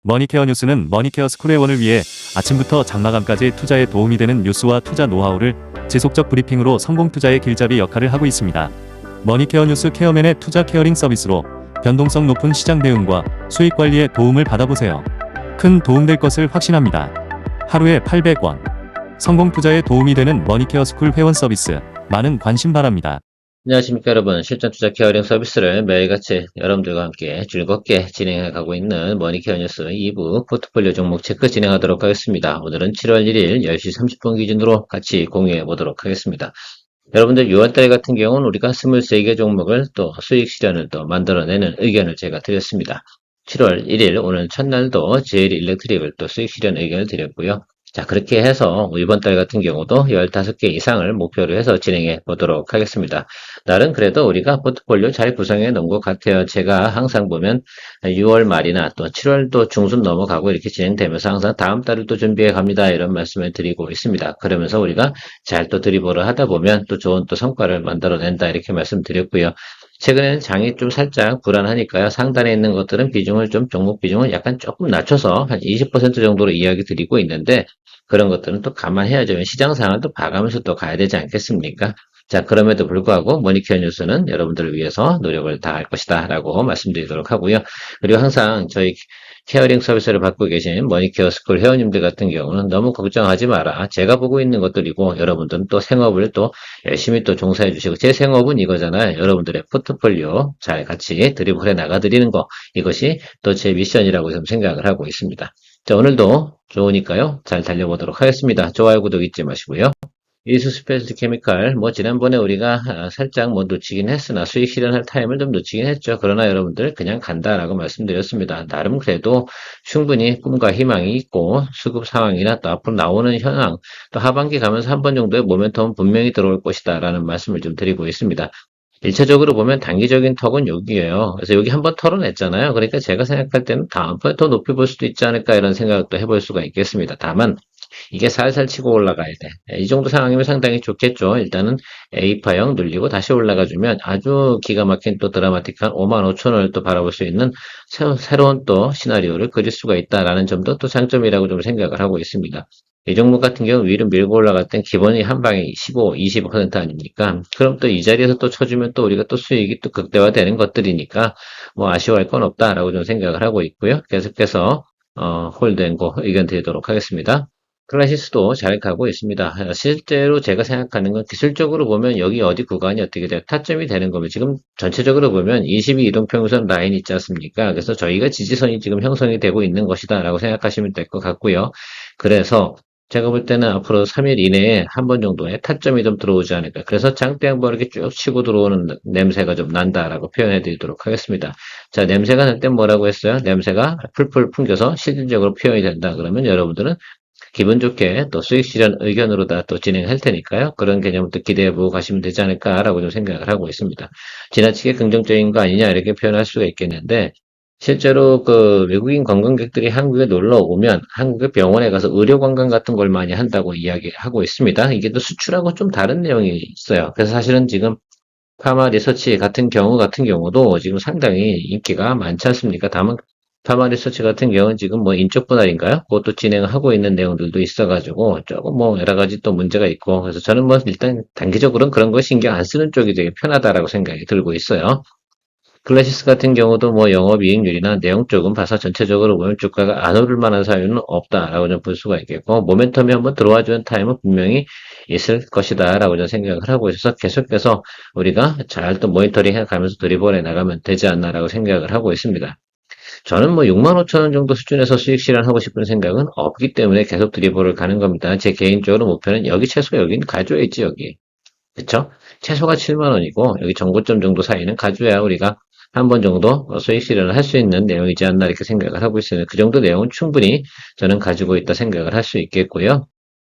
머니케어 뉴스는 머니케어 스쿨 회원을 위해 아침부터 장마감까지 투자에 도움이 되는 뉴스와 투자 노하우를 지속적 브리핑으로 성공 투자의 길잡이 역할을 하고 있습니다. 머니케어 뉴스 케어맨의 투자 케어링 서비스로 변동성 높은 시장 대응과 수익 관리에 도움을 받아보세요. 큰 도움될 것을 확신합니다. 하루에 800원. 성공 투자에 도움이 되는 머니케어 스쿨 회원 서비스. 많은 관심 바랍니다. 안녕하십니까 여러분. 실전 투자 케어링 서비스를 매일같이 여러분들과 함께 즐겁게 진행해 가고 있는 머니케어 뉴스 2부 포트폴리오 종목 체크 진행하도록 하겠습니다. 오늘은 7월 1일 10시 30분 기준으로 같이 공유해 보도록 하겠습니다. 여러분들 6월달 같은 경우는 우리가 23개 종목을 또 수익 실현을 또 만들어내는 의견을 제가 드렸습니다. 7월 1일 오늘 첫날도 JL 일렉트릭을 또 수익 실현 의견을 드렸고요. 자, 그렇게 해서 이번 달 같은 경우도 15개 이상을 목표로 해서 진행해 보도록 하겠습니다. 날은 그래도 우리가 포트폴리오 잘 구성해 놓은 것 같아요. 제가 항상 보면 6월 말이나 또 7월도 중순 넘어가고 이렇게 진행되면서 항상 다음 달을 또 준비해 갑니다. 이런 말씀을 드리고 있습니다. 그러면서 우리가 잘 또 드리블을 하다 보면 또 좋은 또 성과를 만들어낸다. 이렇게 말씀드렸고요. 최근에는 장이 좀 살짝 불안하니까요. 상단에 있는 것들은 비중을 좀, 종목 비중을 약간 조금 낮춰서 한 20% 정도로 이야기 드리고 있는데, 그런 것들은 또 감안해야죠. 시장 상황을 또 봐가면서 또 가야 되지 않겠습니까? 자, 그럼에도 불구하고 머니케어 뉴스는 여러분들을 위해서 노력을 다할 것이다 라고 말씀드리도록 하고요. 그리고 항상 저희 케어링 서비스를 받고 계신 머니케어 스쿨 회원님들 같은 경우는 너무 걱정하지 마라. 제가 보고 있는 것들이고 여러분들은 또 생업을 또 열심히 또 종사해 주시고 제 생업은 이거잖아요. 여러분들의 포트폴리오 잘 같이 드리블해 나가드리는 거, 이것이 또 제 미션이라고 좀 생각을 하고 있습니다. 자, 오늘도 좋으니까요. 잘 달려보도록 하겠습니다. 좋아요, 구독 잊지 마시고요. 이수 스페셜티 케미칼, 지난번에 우리가 살짝 놓치긴 했으나 수익 실현할 타임을 좀 놓치긴 했죠. 그러나 여러분들 그냥 간다라고 말씀드렸습니다. 나름 그래도 충분히 꿈과 희망이 있고 수급 상황이나 또 앞으로 나오는 현황, 또 하반기 가면서 한 번 정도의 모멘텀은 분명히 들어올 것이다 라는 말씀을 좀 드리고 있습니다. 1차적으로 보면 단기적인 턱은 여기에요. 그래서 여기 한번 털어냈잖아요. 그러니까 제가 생각할 때는 다음번에 더 높이 볼 수도 있지 않을까 이런 생각도 해볼 수가 있겠습니다. 다만 이게 살살 치고 올라가야 돼. 이 정도 상황이면 상당히 좋겠죠. 일단은 A파형 눌리고 다시 올라가주면 아주 기가 막힌 또 드라마틱한 55,000원을 또 바라볼 수 있는 새로운 또 시나리오를 그릴 수가 있다라는 점도 또 장점이라고 좀 생각을 하고 있습니다. 이 종목 같은 경우 위로 밀고 올라갈 땐 기본이 한 방에 15, 20% 아닙니까? 그럼 또 이 자리에서 또 쳐주면 또 우리가 또 수익이 또 극대화되는 것들이니까 아쉬워할 건 없다라고 좀 생각을 하고 있고요. 계속해서 홀드앤고 의견 드리도록 하겠습니다. 클래시스도 잘 가고 있습니다. 실제로 제가 생각하는 건 기술적으로 보면 여기 어디 구간이 어떻게 돼요? 타점이 되는 거면 지금 전체적으로 보면 22 이동평균선 라인 있지 않습니까? 그래서 저희가 지지선이 지금 형성이 되고 있는 것이다 라고 생각하시면 될 것 같고요. 그래서 제가 볼 때는 앞으로 3일 이내에 한 번 정도의 타점이 좀 들어오지 않을까. 그래서 장대 한번 이렇게 쭉 치고 들어오는 냄새가 좀 난다라고 표현해 드리도록 하겠습니다. 자, 냄새가 날 땐 뭐라고 했어요? 냄새가 풀풀 풍겨서 실질적으로 표현이 된다. 그러면 여러분들은 기분 좋게 또 수익 실현 의견으로 다 또 진행할 테니까요. 그런 개념부터 기대해보고 가시면 되지 않을까라고 좀 생각을 하고 있습니다. 지나치게 긍정적인 거 아니냐 이렇게 표현할 수가 있겠는데 실제로 그 외국인 관광객들이 한국에 놀러 오면 한국의 병원에 가서 의료 관광 같은 걸 많이 한다고 이야기하고 있습니다. 이게 또 수출하고 좀 다른 내용이 있어요. 그래서 사실은 지금 파마 리서치 같은 경우도 지금 상당히 인기가 많지 않습니까? 다만 파마 리서치 같은 경우는 지금 인적 분할인가요? 그것도 진행을 하고 있는 내용들도 있어가지고 조금 여러 가지 또 문제가 있고 그래서 저는 일단 단기적으로는 그런 거 신경 안 쓰는 쪽이 되게 편하다라고 생각이 들고 있어요. 클래시스 같은 경우도 영업이익률이나 내용 쪽은 봐서 전체적으로 보면 주가가 안 오를 만한 사유는 없다라고 좀 볼 수가 있겠고 모멘텀이 한번 들어와주는 타임은 분명히 있을 것이다라고 저는 생각을 하고 있어서 계속해서 우리가 잘 또 모니터링 해가면서 드리블해 나가면 되지 않나라고 생각을 하고 있습니다. 저는 65,000원 정도 수준에서 수익 실현하고 싶은 생각은 없기 때문에 계속 드리블을 가는 겁니다. 제 개인적으로 목표는 여기 최소 여기는 가져야지 여기. 그쵸? 최소가 7만원이고 여기 정고점 정도 사이는 가져야 우리가 한 번 정도 수익 실현을 할 수 있는 내용이지 않나 이렇게 생각을 하고 있어요. 그 정도 내용은 충분히 저는 가지고 있다 생각을 할 수 있겠고요.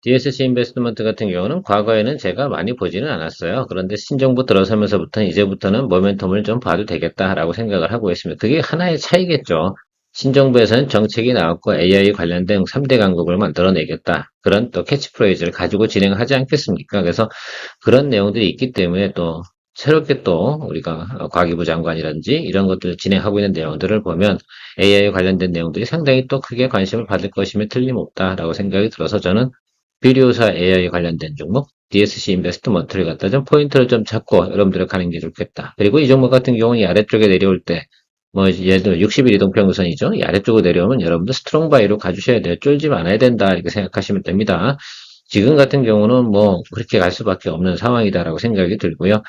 DSC 인베스트먼트 같은 경우는 과거에는 제가 많이 보지는 않았어요. 그런데 신정부 들어서면서부터 이제부터는 모멘텀을 좀 봐도 되겠다라고 생각을 하고 있습니다. 그게 하나의 차이겠죠. 신정부에서는 정책이 나왔고 AI 관련된 3대 강국을 만들어내겠다. 그런 또 캐치프레이즈를 가지고 진행하지 않겠습니까? 그래서 그런 내용들이 있기 때문에 또 새롭게 또 우리가 과기부 장관이라든지 이런 것들을 진행하고 있는 내용들을 보면 AI 관련된 내용들이 상당히 또 크게 관심을 받을 것임에 틀림없다라고 생각이 들어서 저는 비리우사 AI 관련된 종목 DSC 인베스트먼트를 갖다 좀 포인트를 좀 잡고 여러분들이 가는 게 좋겠다. 그리고 이 종목 같은 경우는 이 아래쪽에 내려올 때 뭐 예를 들어 60일 이동평균선이죠. 이 아래쪽으로 내려오면 여러분들 스트롱 바이로 가주셔야 돼요. 쫄지 말아야 된다 이렇게 생각하시면 됩니다. 지금 같은 경우는 뭐 그렇게 갈 수밖에 없는 상황이다라고 생각이 들고요.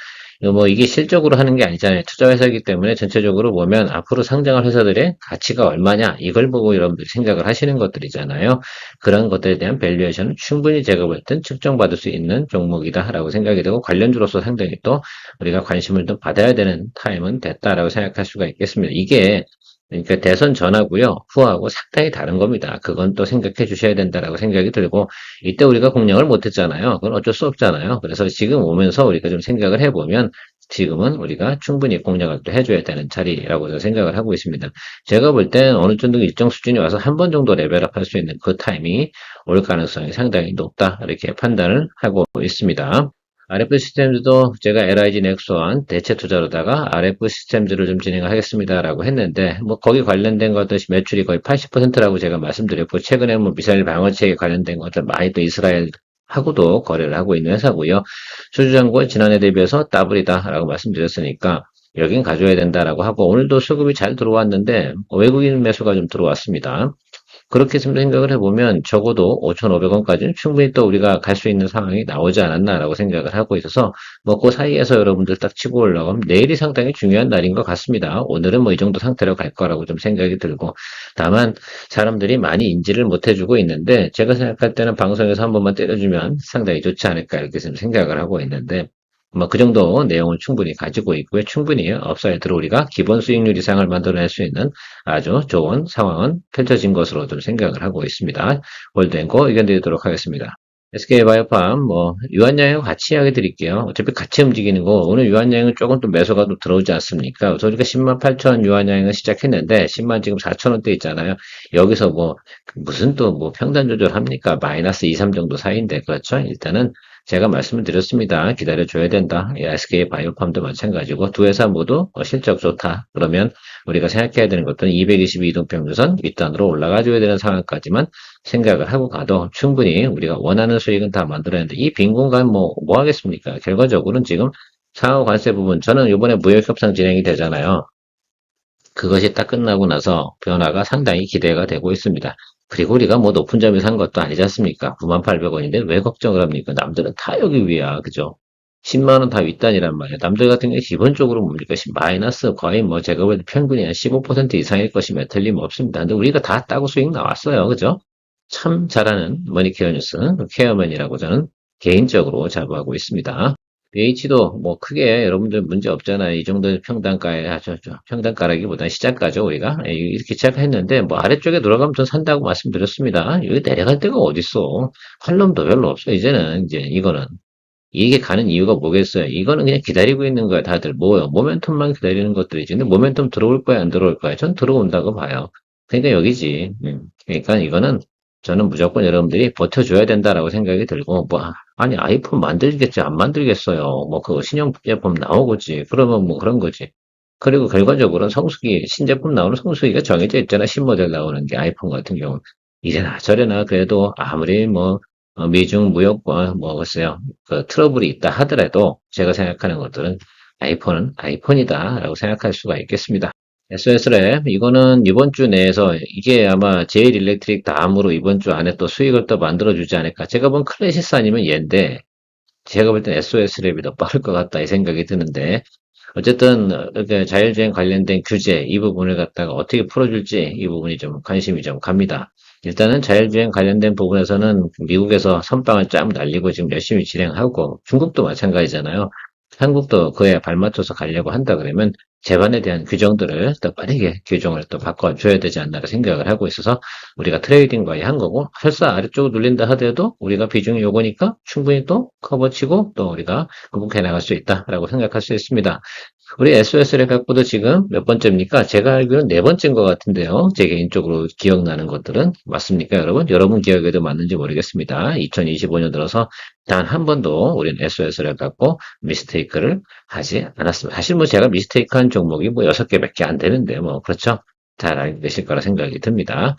뭐 이게 실적으로 하는 게 아니잖아요. 투자 회사이기 때문에 전체적으로 보면 앞으로 상장할 회사들의 가치가 얼마냐 이걸 보고 여러분들이 생각을 하시는 것들이잖아요. 그런 것들에 대한 밸류에이션은 충분히 제가 볼 땐 측정받을 수 있는 종목이다라고 생각이 되고 관련주로서 상당히 또 우리가 관심을 좀 받아야 되는 타임은 됐다라고 생각할 수가 있겠습니다. 이게 그러니까 대선 전하고요, 후하고 상당히 다른 겁니다. 그건 또 생각해 주셔야 된다라고 생각이 들고, 이때 우리가 공략을 못했잖아요. 그건 어쩔 수 없잖아요. 그래서 지금 오면서 우리가 좀 생각을 해보면, 지금은 우리가 충분히 공략을 또 해줘야 되는 자리라고 저는 생각을 하고 있습니다. 제가 볼 땐 어느 정도 일정 수준이 와서 한 번 정도 레벨업 할 수 있는 그 타임이 올 가능성이 상당히 높다. 이렇게 판단을 하고 있습니다. RF 시스템즈도 제가 LIG 넥스원 대체 투자로다가 RF 시스템즈를 좀 진행하겠습니다라고 했는데, 뭐, 거기 관련된 것들 매출이 거의 80%라고 제가 말씀드렸고, 최근에 뭐 미사일 방어체계 관련된 것들 많이 또 이스라엘하고도 거래를 하고 있는 회사고요. 수주잔고 지난해 대비해서 더블이다라고 말씀드렸으니까, 여긴 가져야 된다라고 하고, 오늘도 수급이 잘 들어왔는데, 외국인 매수가 좀 들어왔습니다. 그렇게 생각을 해보면 적어도 5,500원까지는 충분히 또 우리가 갈 수 있는 상황이 나오지 않았나라고 생각을 하고 있어서 뭐 그 사이에서 여러분들 딱 치고 올라가면 내일이 상당히 중요한 날인 것 같습니다. 오늘은 뭐 이 정도 상태로 갈 거라고 좀 생각이 들고 다만 사람들이 많이 인지를 못 해주고 있는데 제가 생각할 때는 방송에서 한 번만 때려주면 상당히 좋지 않을까 이렇게 좀 생각을 하고 있는데 뭐 그 정도 내용을 충분히 가지고 있고요. 충분히 업사이드로 우리가 기본 수익률 이상을 만들어낼 수 있는 아주 좋은 상황은 펼쳐진 것으로 좀 생각을 하고 있습니다. 월드앤고 의견 드리도록 하겠습니다. SK바이오팜 뭐 유한양하고 같이 이야기 드릴게요. 어차피 같이 움직이는 거 오늘 유한양은 조금 또 매수가 좀 들어오지 않습니까? 저희가 10만 8천 유한양을 시작했는데 10만 지금 4천 원대 있잖아요. 여기서 뭐 무슨 또 뭐 평단 조절합니까? 마이너스 2, 3 정도 사이인데 그렇죠? 일단은 제가 말씀을 드렸습니다. 기다려줘야 된다. SK 바이오팜도 마찬가지고 두 회사 모두 실적 좋다. 그러면 우리가 생각해야 되는 것들은 222이동평균선 윗단으로 올라가줘야 되는 상황까지만 생각을 하고 가도 충분히 우리가 원하는 수익은 다 만들어야 하는데 이 빈 공간 뭐 하겠습니까? 결과적으로는 지금 상하 관세 부분 저는 이번에 무역 협상 진행이 되잖아요. 그것이 딱 끝나고 나서 변화가 상당히 기대가 되고 있습니다. 그리고 우리가 뭐 높은 점에 산 것도 아니지 않습니까? 98,800원인데 왜 걱정을 합니까? 남들은 다 여기 위야. 그죠? 10만 원 다 윗단이란 말이에요. 남들 같은 경우에 기본적으로 뭡니까? 마이너스 거의 뭐 제가 볼 때 평균이 한 15% 이상일 것이면 틀림없습니다. 근데 우리가 다 따고 수익 나왔어요. 그죠? 참 잘하는 머니케어 뉴스 케어맨이라고 저는 개인적으로 자부하고 있습니다. BH도 뭐 크게 여러분들 문제 없잖아요. 이 정도 평단가에 하셨죠. 평단가라기보다 시작가죠, 우리가. 이렇게 시작했는데 뭐 아래쪽에 들어가면 전 산다고 말씀드렸습니다. 여기 내려갈 데가 어딨어. 활놈도 별로 없어. 이제는 이제 이거는 이게 가는 이유가 뭐겠어요? 이거는 그냥 기다리고 있는 거야, 다들. 뭐요? 모멘텀만 기다리는 것들이지. 근데 모멘텀 들어올 거야, 안 들어올 거야? 전 들어온다고 봐요. 그러니까 여기지. 그러니까 이거는 저는 무조건 여러분들이 버텨줘야 된다라고 생각이 들고, 뭐, 아니, 아이폰 만들겠지, 안 만들겠어요. 뭐, 그 신형제품 나오겠지. 그러면 뭐 그런 거지. 그리고 결과적으로는 성수기, 신제품 나오는 성수기가 정해져 있잖아. 신모델 나오는 게 아이폰 같은 경우는. 이래나 저래나 그래도 아무리 뭐, 미중 무역과 뭐, 글쎄요. 그 트러블이 있다 하더라도 제가 생각하는 것들은 아이폰은 아이폰이다라고 생각할 수가 있겠습니다. SS랩 이거는 이번 주 내에서 이게 아마 제일 일렉트릭 다음으로 이번 주 안에 또 수익을 또 만들어주지 않을까. 제가 본 클래시스 아니면 얘인데 제가 볼 땐 SOS랩이 더 빠를 것 같다 이 생각이 드는데 어쨌든 이렇게 자율주행 관련된 규제 이 부분을 갖다가 어떻게 풀어줄지 이 부분이 좀 관심이 좀 갑니다. 일단은 자율주행 관련된 부분에서는 미국에서 선빵을 쫙 날리고 지금 열심히 진행하고 중국도 마찬가지잖아요. 한국도 그에 발맞춰서 가려고 한다 그러면 제반에 대한 규정들을 더 빠르게 규정을 또 바꿔줘야 되지 않나 생각을 하고 있어서 우리가 트레이딩 거의 한 거고 설사 아래쪽으로 눌린다 하더라도 우리가 비중이 요거니까 충분히 또 커버치고 또 우리가 극복해 나갈 수 있다라고 생각할 수 있습니다. 우리 SOS를 갖고도 지금 몇 번째입니까? 제가 알기로는 네 번째인 것 같은데요. 제 개인적으로 기억나는 것들은. 맞습니까, 여러분? 여러분 기억에도 맞는지 모르겠습니다. 2025년 들어서 단 한 번도 우리는 SOS를 갖고 미스테이크를 하지 않았습니다. 사실 뭐 제가 미스테이크한 종목이 뭐 6개밖에 안 되는데, 뭐, 그렇죠? 잘 알고 계실 거라 생각이 듭니다.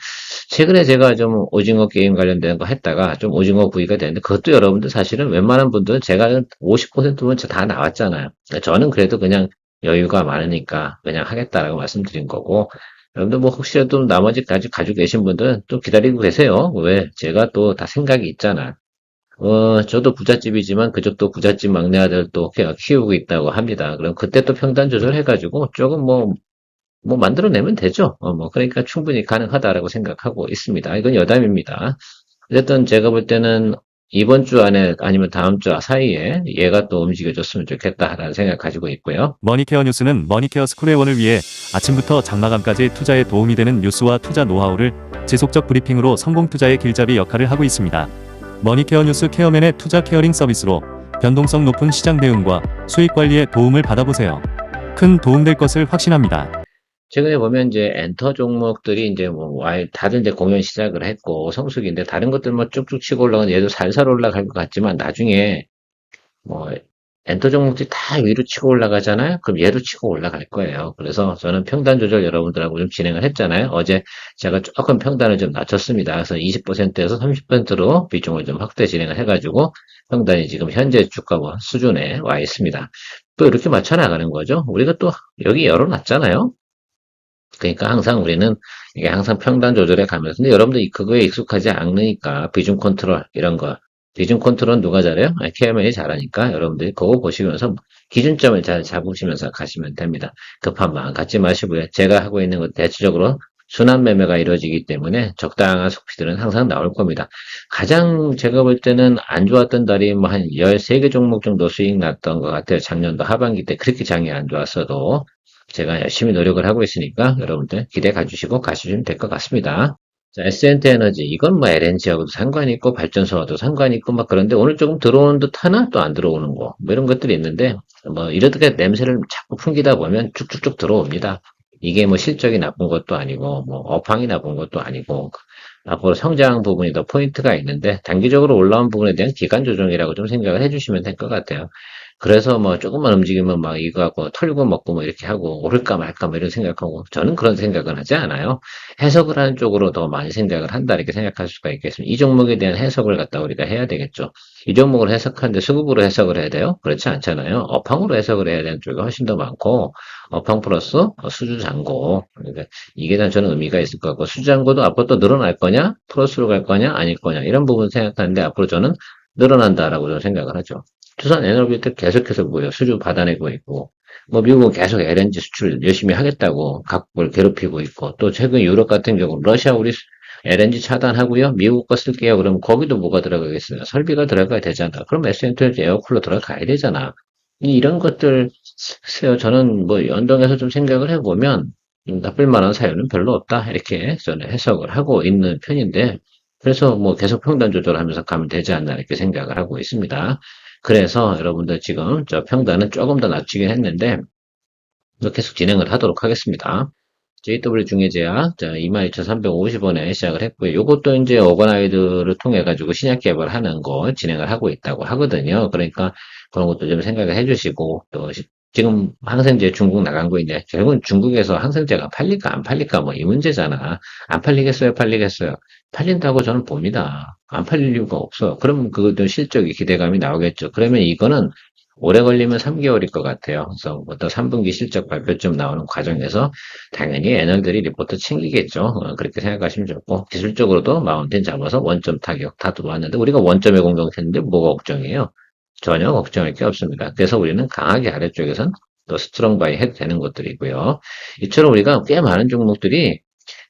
최근에 제가 좀 오징어 게임 관련된 거 했다가 좀 오징어 구이가 되는데 그것도 여러분들 사실은 웬만한 분들은 제가 50%면 다 나왔잖아요. 저는 그래도 그냥 여유가 많으니까 그냥 하겠다라고 말씀드린 거고 여러분들 뭐 혹시라도 나머지까지 가지고 계신 분들은 또 기다리고 계세요. 왜? 제가 또 다 생각이 있잖아. 저도 부잣집이지만 그쪽도 부잣집 막내 아들 또 키우고 있다고 합니다. 그럼 그때 또 평단 조절해가지고 조금 뭐 만들어내면 되죠. 뭐 그러니까 충분히 가능하다라고 생각하고 있습니다. 이건 여담입니다. 어쨌든 제가 볼 때는 이번 주 안에 아니면 다음 주 사이에 얘가 또 움직여줬으면 좋겠다라는 생각 가지고 있고요. 머니케어 뉴스는 머니케어 스쿨회원을 위해 아침부터 장마감까지 투자에 도움이 되는 뉴스와 투자 노하우를 지속적 브리핑으로 성공 투자의 길잡이 역할을 하고 있습니다. 머니케어 뉴스 케어맨의 투자 케어링 서비스로 변동성 높은 시장 대응과 수익 관리에 도움을 받아보세요. 큰 도움될 것을 확신합니다. 최근에 보면 이제 엔터 종목들이 이제 다들 이제 공연 시작을 했고 성수기인데 다른 것들 뭐 쭉쭉 치고 올라가는 얘도 살살 올라갈 것 같지만 나중에 뭐 엔터 종목들이 다 위로 치고 올라가잖아요. 그럼 얘도 치고 올라갈 거예요. 그래서 저는 평단 조절 여러분들하고 좀 진행을 했잖아요. 어제 제가 조금 평단을 좀 낮췄습니다. 그래서 20%에서 30%로 비중을 좀 확대 진행을 해가지고 평단이 지금 현재 주가 수준에 와 있습니다. 또 이렇게 맞춰 나가는 거죠. 우리가 또 여기 열어놨잖아요. 그러니까 항상 우리는 이게 항상 평단 조절해 가면서 근데 여러분들 그거에 익숙하지 않으니까 비중 컨트롤 이런 거 비중 컨트롤 누가 잘해요? 케어맨이 잘하니까 여러분들이 그거 보시면서 기준점을 잘 잡으시면서 가시면 됩니다. 급한 마음 갖지 마시고요. 제가 하고 있는 것 대체적으로 순환 매매가 이루어지기 때문에 적당한 속피들은 항상 나올 겁니다. 가장 제가 볼 때는 안 좋았던 달이 뭐 한 13개 종목 정도 수익 났던 것 같아요. 작년도 하반기 때 그렇게 장이 안 좋았어도 제가 열심히 노력을 하고 있으니까 여러분들 기대 가주시고 가시면 될 것 같습니다. 자, SNT 에너지. 이건 뭐 LNG하고도 상관이 있고 발전소와도 상관이 있고 막 그런데 오늘 조금 들어오는 듯 하나 또 안 들어오는 거. 뭐 이런 것들이 있는데 뭐 이렇게 냄새를 자꾸 풍기다 보면 쭉쭉쭉 들어옵니다. 이게 뭐 실적이 나쁜 것도 아니고 뭐 업황이 나쁜 것도 아니고 앞으로 성장 부분이 더 포인트가 있는데 단기적으로 올라온 부분에 대한 기간 조정이라고 좀 생각을 해주시면 될 것 같아요. 그래서 뭐 조금만 움직이면 막 이거 갖고 털고 먹고 뭐 이렇게 하고 오를까 말까 뭐 이런 생각하고 저는 그런 생각은 하지 않아요. 해석을 하는 쪽으로 더 많이 생각을 한다 이렇게 생각할 수가 있겠습니다. 이 종목에 대한 해석을 갖다 우리가 해야 되겠죠. 이 종목을 해석하는데 수급으로 해석을 해야 돼요? 그렇지 않잖아요. 업황으로 해석을 해야 되는 쪽이 훨씬 더 많고 업황 플러스 수주 잔고 그러니까 이게 다 저는 의미가 있을 것 같고 수주 잔고도 앞으로 또 늘어날 거냐 플러스로 갈 거냐 아닐 거냐 이런 부분 생각하는데 앞으로 저는 늘어난다라고 저는 생각을 하죠. 투산 에너비도 계속해서 수주 받아내고 있고, 뭐 미국은 계속 LNG 수출 열심히 하겠다고 각국을 괴롭히고 있고, 또 최근 유럽 같은 경우 러시아 우리 LNG 차단하고요, 미국 거 쓸게요. 그럼 거기도 뭐가 들어가겠어요? 설비가 들어가야 되잖아. 그럼 SNT 에어쿨러 들어가야 되잖아. 이런 것들 글쎄요, 저는 뭐 연동해서 좀 생각을 해보면 나쁠 만한 사유는 별로 없다 이렇게 저는 해석을 하고 있는 편인데, 그래서 뭐 계속 평단 조절하면서 가면 되지 않나 이렇게 생각을 하고 있습니다. 그래서 여러분들 지금 저 평단은 조금 더 낮추긴 했는데 계속 진행을 하도록 하겠습니다. JW 중해제약 22,350원에 시작을 했고요. 이것도 이제 오거나이드를 통해 가지고 신약 개발하는 거 진행을 하고 있다고 하거든요. 그러니까 그런 것도 좀 생각을 해주시고 또 지금 항생제 중국 나간 거 있는데 결국은 중국에서 항생제가 팔릴까 안 팔릴까 뭐 이 문제잖아. 안 팔리겠어요, 팔리겠어요. 팔린다고 저는 봅니다. 안 팔릴 이유가 없어. 그러면 그것도 실적이 기대감이 나오겠죠. 그러면 이거는 오래 걸리면 3개월일 것 같아요. 그래서 부터 3분기 실적 발표쯤 나오는 과정에서 당연히 애널들이 리포트 챙기겠죠. 그렇게 생각하시면 좋고 기술적으로도 마운틴 잡아서 원점 타격 다 들어왔는데 우리가 원점에 공격했는데 뭐가 걱정이에요? 전혀 걱정할 게 없습니다. 그래서 우리는 강하게 아래쪽에선 또 스트롱 바이 해도 되는 것들이고요. 이처럼 우리가 꽤 많은 종목들이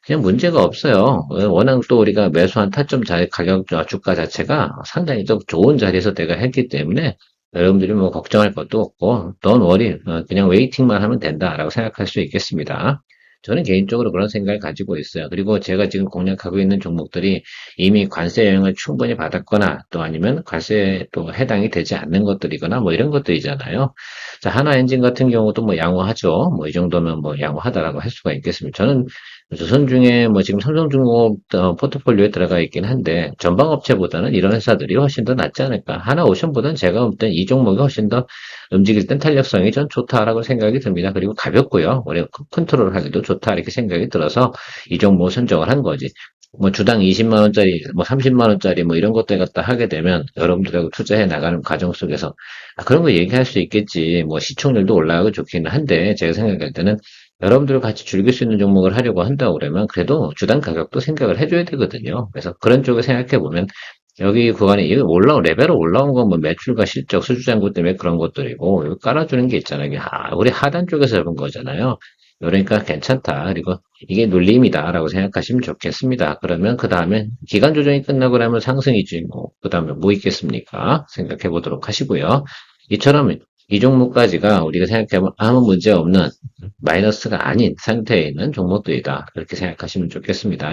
그냥 문제가 없어요. 워낙 또 우리가 매수한 타점 가격, 주가 자체가 상당히 좀 좋은 자리에서 내가 했기 때문에 여러분들이 뭐 걱정할 것도 없고, don't worry. 그냥 웨이팅만 하면 된다라고 생각할 수 있겠습니다. 저는 개인적으로 그런 생각을 가지고 있어요. 그리고 제가 지금 공략하고 있는 종목들이 이미 관세 영향을 충분히 받았거나 또 아니면 관세에 또 해당이 되지 않는 것들이거나 뭐 이런 것들이잖아요. 자, 하나엔진 같은 경우도 뭐 양호하죠. 뭐 이 정도면 뭐 양호하다라고 할 수가 있겠습니다. 저는 조선 중에 뭐 지금 삼성중공업 포트폴리오에 들어가 있긴 한데 전방업체보다는 이런 회사들이 훨씬 더 낫지 않을까. 하나오션보다는 제가 볼 땐 이 종목이 훨씬 더 움직일 땐 탄력성이 전 좋다라고 생각이 듭니다. 그리고 가볍고요. 우리가 컨트롤하기도 좋다 이렇게 생각이 들어서 이 종목 선정을 한 거지. 뭐 주당 20만 원짜리, 뭐 30만 원짜리 뭐 이런 것들 갖다 하게 되면 여러분들하고 투자해 나가는 과정 속에서 그런 거 얘기할 수 있겠지. 뭐 시청률도 올라가고 좋기는 한데 제가 생각할 때는 여러분들 같이 즐길 수 있는 종목을 하려고 한다고 그러면 그래도 주당 가격도 생각을 해줘야 되거든요. 그래서 그런 쪽을 생각해 보면 여기 구간에 이거 레벨로 올라온 건 뭐 매출과 실적, 수주잔고 때문에 그런 것들이고 이거 깔아주는 게 있잖아요. 이게 우리 하단 쪽에서 잡은 거잖아요. 그러니까 괜찮다. 그리고 이게 눌림이다라고 생각하시면 좋겠습니다. 그러면 그 다음에 기간 조정이 끝나고 나면 상승이지 뭐 그 다음에 뭐 있겠습니까? 생각해 보도록 하시고요. 이처럼 이 종목까지가 우리가 생각해보면 아무 문제 없는 마이너스가 아닌 상태에 있는 종목들이다. 그렇게 생각하시면 좋겠습니다.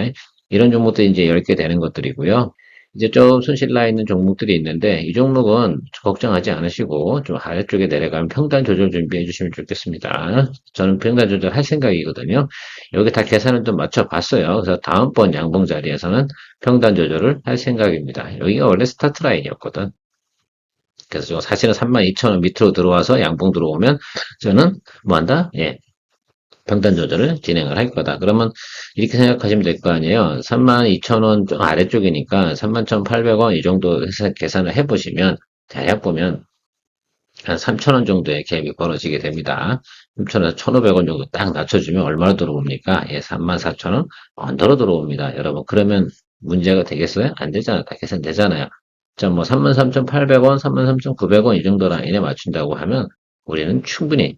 이런 종목들이 이제 10개 되는 것들이고요. 이제 좀 손실 나 있는 종목들이 있는데 이 종목은 걱정하지 않으시고 좀 아래쪽에 내려가면 평단 조절 준비해 주시면 좋겠습니다. 저는 평단 조절 할 생각이거든요. 여기 다 계산을 좀 맞춰 봤어요. 그래서 다음번 양봉 자리에서는 평단 조절을 할 생각입니다. 여기가 원래 스타트 라인이었거든. 그래서 사실은 32,000원 밑으로 들어와서 양봉 들어오면 저는 뭐 한다? 예. 평단 조절을 진행을 할 거다. 그러면 이렇게 생각하시면 될 거 아니에요. 32,000원 좀 아래쪽이니까 31,800원 이 정도 해서 계산을 해보시면 대략 보면 한 3,000원 정도의 갭이 벌어지게 됩니다. 3,000원에서 1,500원 정도 딱 낮춰주면 얼마나 들어옵니까? 예, 34,000원 언더로 들어옵니다. 여러분 그러면 문제가 되겠어요? 안 되잖아요. 다 계산되잖아요. 자, 뭐 33,800원, 33,900원 이 정도 라인에 맞춘다고 하면 우리는 충분히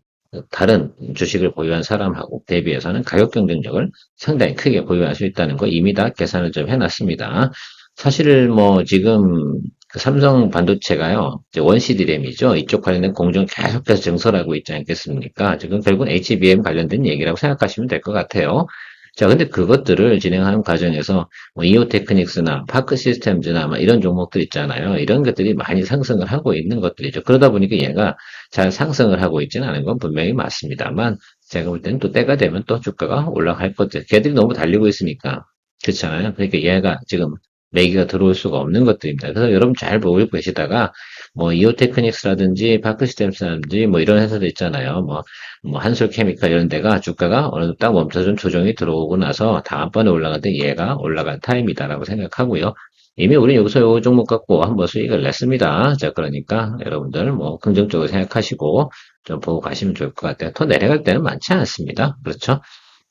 다른 주식을 보유한 사람하고 대비해서는 가격 경쟁력을 상당히 크게 보유할 수 있다는 거 이미 다 계산을 좀 해놨습니다. 사실 뭐 지금 그 삼성 반도체가요, 이제 원시 디램이죠. 이쪽 관련된 공정 계속해서 증설하고 있지 않겠습니까? 지금 결국은 HBM 관련된 얘기라고 생각하시면 될 것 같아요. 자, 근데 그것들을 진행하는 과정에서 뭐 이오 테크닉스나 파크 시스템즈나 막 이런 종목들 있잖아요. 이런 것들이 많이 상승을 하고 있는 것들이죠. 그러다 보니까 얘가 잘 상승을 하고 있지는 않은 건 분명히 맞습니다만 제가 볼 때는 또 때가 되면 또 주가가 올라갈 것들. 걔들이 너무 달리고 있으니까. 그렇잖아요. 그러니까 얘가 지금 매기가 들어올 수가 없는 것들입니다. 그래서 여러분 잘 보고 계시다가 뭐 이오테크닉스라든지 파크시스템스라든지 뭐 이런 회사들 있잖아요. 뭐 한솔케미칼 이런 데가 주가가 어느 정도 딱 멈춰준 조정이 들어오고 나서 다음번에 올라갈 때 얘가 올라갈 타임이다라고 생각하고요. 이미 우리 여기서 요 종목 갖고 한번 수익을 냈습니다. 자, 그러니까 여러분들 뭐 긍정적으로 생각하시고 좀 보고 가시면 좋을 것 같아요. 더 내려갈 때는 많지 않습니다. 그렇죠?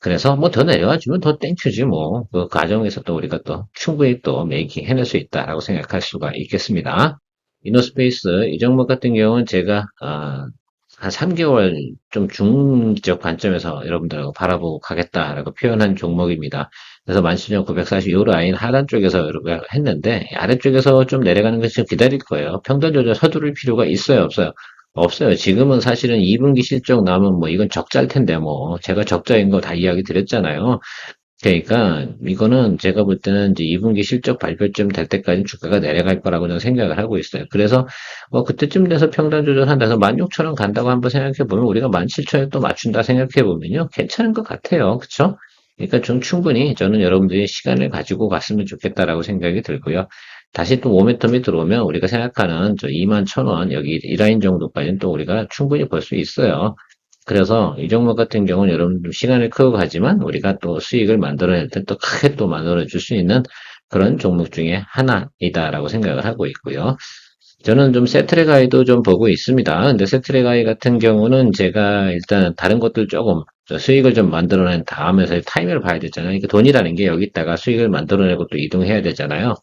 그래서 뭐 더 내려가주면 더 땡큐지 뭐. 그 과정에서 또 우리가 또 충분히 또 메이킹 해낼 수 있다라고 생각할 수가 있겠습니다. 이노스페이스 이 종목 같은 경우는 제가 한 3개월 좀 중기적 관점에서 여러분들하고 바라보고 가겠다라고 표현한 종목입니다. 그래서 17,940 요 라인 하단 쪽에서 우리가 했는데 아래쪽에서 좀 내려가는 것이 좀 기다릴 거예요. 평단 조절 서두를 필요가 있어요, 없어요? 없어요. 지금은 사실은 2분기 실적 나오면 뭐 이건 적자일 텐데 뭐 제가 적자인 거 다 이야기 드렸잖아요. 그러니까 이거는 제가 볼 때는 이제 2분기 실적 발표쯤 될 때까지 주가가 내려갈 거라고 저는 생각을 하고 있어요. 그래서 그때쯤 돼서 평단 조절한다 해서 16,000원 간다고 한번 생각해 보면 우리가 17,000원 또 맞춘다 생각해 보면요. 괜찮은 것 같아요. 그쵸? 그러니까 좀 충분히 저는 여러분들이 시간을 가지고 갔으면 좋겠다라고 생각이 들고요. 다시 또 모멘텀이 들어오면 우리가 생각하는 저 21,000원 여기 이 라인 정도까지는 또 우리가 충분히 볼 수 있어요. 그래서 이 종목 같은 경우는 여러분들 시간을 크고 가지만 우리가 또 수익을 만들어낼 때 또 크게 또 만들어 줄 수 있는 그런 종목 중에 하나이다라고 생각을 하고 있고요. 저는 좀 세트레가이도 좀 보고 있습니다. 근데 세트레가이 같은 경우는 제가 일단 다른 것들 조금 수익을 좀 만들어낸 다음에서 타이밍을 봐야 되잖아요. 그러니까 돈이라는 게 여기다가 수익을 만들어내고 또 이동해야 되잖아요.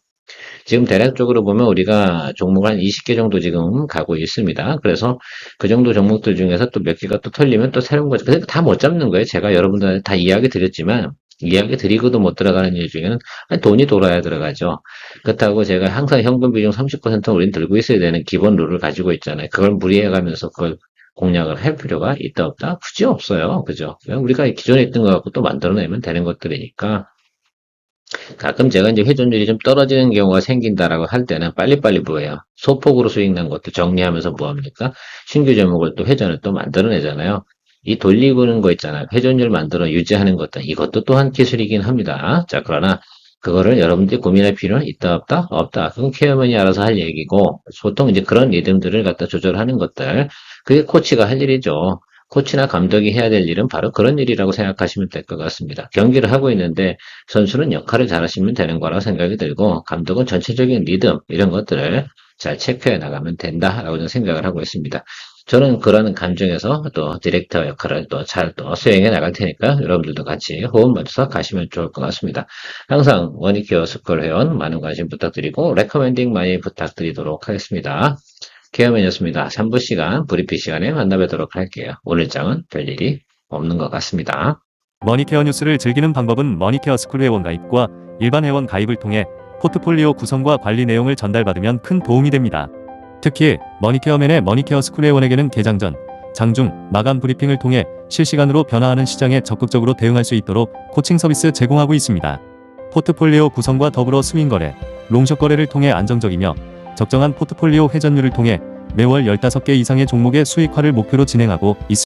지금 대략적으로 보면 우리가 종목 한 20개 정도 지금 가고 있습니다. 그래서 그 정도 종목들 중에서 또 몇 개가 또 털리면 또 새로운 거죠. 근데 다 못 잡는 거예요. 제가 여러분들한테 다 이야기 드렸지만 이야기 드리고도 못 들어가는 일 중에는 돈이 돌아야 들어가죠. 그렇다고 제가 항상 현금 비중 30%는 우린 들고 있어야 되는 기본 룰을 가지고 있잖아요. 그걸 무리해가면서 그걸 공략을 할 필요가 있다 없다? 굳이 없어요. 그죠? 그냥 우리가 기존에 있던 거 갖고 또 만들어내면 되는 것들이니까. 가끔 제가 이제 회전율이 좀 떨어지는 경우가 생긴다라고 할 때는 빨리빨리 뭐예요? 소폭으로 수익 난 것도 정리하면서 뭐 합니까? 신규 제목을 또 회전을 또 만들어내잖아요. 이 돌리고는 거 있잖아요. 회전율 만들어 유지하는 것도 이것도 또한 기술이긴 합니다. 자, 그러나 그거를 여러분들이 고민할 필요는 있다 없다? 없다. 그건 케어맨이 알아서 할 얘기고 보통 이제 그런 리듬들을 갖다 조절하는 것들 그게 코치가 할 일이죠. 코치나 감독이 해야 될 일은 바로 그런 일이라고 생각하시면 될 것 같습니다. 경기를 하고 있는데 선수는 역할을 잘하시면 되는 거라고 생각이 들고 감독은 전체적인 리듬 이런 것들을 잘 체크해 나가면 된다라고 저는 생각을 하고 있습니다. 저는 그런 감정에서 또 디렉터 역할을 또 잘 또 수행해 나갈 테니까 여러분들도 같이 호흡 맞춰서 가시면 좋을 것 같습니다. 항상 머니케어 스쿨 회원 많은 관심 부탁드리고 레커멘딩 많이 부탁드리도록 하겠습니다. 케어맨이었습니다. 3부 시간 브리핑 시간에 만나뵙도록 할게요. 오늘 장은 별일이 없는 것 같습니다. 머니케어 뉴스를 즐기는 방법은 머니케어 스쿨 회원 가입과 일반 회원 가입을 통해 포트폴리오 구성과 관리 내용을 전달받으면 큰 도움이 됩니다. 특히 머니케어맨의 머니케어 스쿨 회원에게는 개장 전, 장중, 마감 브리핑을 통해 실시간으로 변화하는 시장에 적극적으로 대응할 수 있도록 코칭 서비스 제공하고 있습니다. 포트폴리오 구성과 더불어 스윙 거래, 롱숏 거래를 통해 안정적이며 적정한 포트폴리오 회전율을 통해 매월 15개 이상의 종목의 수익화를 목표로 진행하고 있습니다.